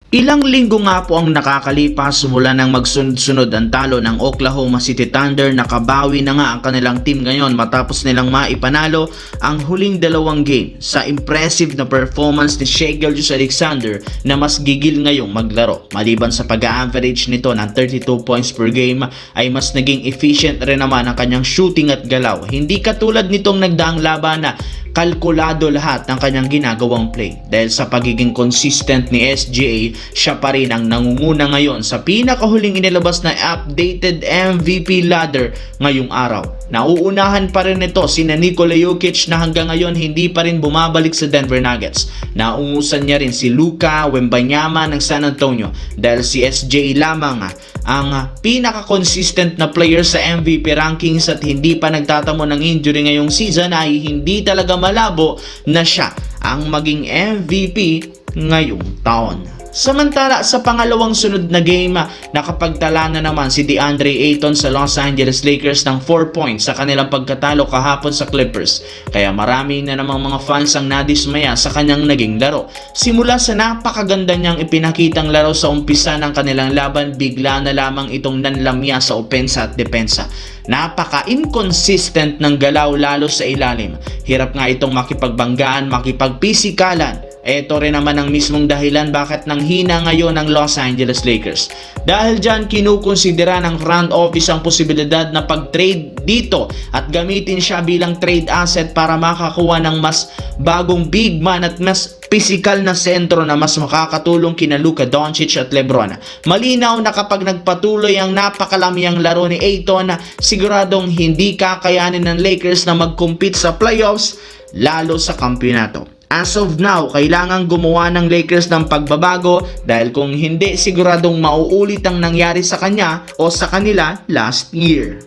Ilang linggo nga po ang nakakalipas mula nang magsunod-sunod ang talo ng Oklahoma City Thunder. Nakabawi na nga ang kanilang team ngayon matapos nilang maipanalo ang huling dalawang game sa impressive na performance ni Shai Gilgeous-Alexander na mas gigil ngayong maglaro. Maliban sa pag-average nito ng 32 points per game ay mas naging efficient rin naman ang kanyang shooting at galaw. Hindi katulad nitong nagdaang laban na kalkulado lahat ng kanyang ginagawang play. Dahil sa pagiging consistent ni SGA, siya pa rin ang nangunguna ngayon sa pinakahuling inilabas na updated MVP ladder ngayong araw. Nauunahan pa rin ito sina Nikola Jokic na hanggang ngayon hindi pa rin bumabalik sa Denver Nuggets. Naungusan niya rin si Luka Wembanyama ng San Antonio dahil si SGA lamang ang pinaka-consistent na player sa MVP rankings at hindi pa nagtatamo ng injury ngayong season ay hindi talaga malabo na siya ang maging MVP ngayong taon. Samantala sa pangalawang sunod na game, nakapagtala na naman si DeAndre Ayton sa Los Angeles Lakers ng 4 points sa kanilang pagkatalo kahapon sa Clippers. Kaya marami na namang mga fans ang nadismaya sa kanyang naging laro. Simula sa napakaganda niyang ipinakitang laro sa umpisa ng kanilang laban, bigla na lamang itong nanlamya sa opensa at depensa. Napaka-inconsistent ng galaw lalo sa ilalim. Hirap nga itong makipagbanggaan, makipagpisikalan. Ito rin naman ang mismong dahilan bakit nanghina ngayon ang Los Angeles Lakers. Dahil dyan, kinukonsidera ng front office ang posibilidad na pag-trade dito at gamitin siya bilang trade asset para makakuha ng mas bagong big man at mas physical na sentro na mas makakatulong kina Luka Doncic at LeBron. Malinaw na kapag nagpatuloy ang napakalamyang laro ni Ayton, siguradong hindi kakayanin ng Lakers na mag-compete sa playoffs lalo sa kampyonato. As of now, kailangan gumawa ng Lakers ng pagbabago dahil kung hindi, siguradong mauulit ang nangyari sa kanya o sa kanila last year.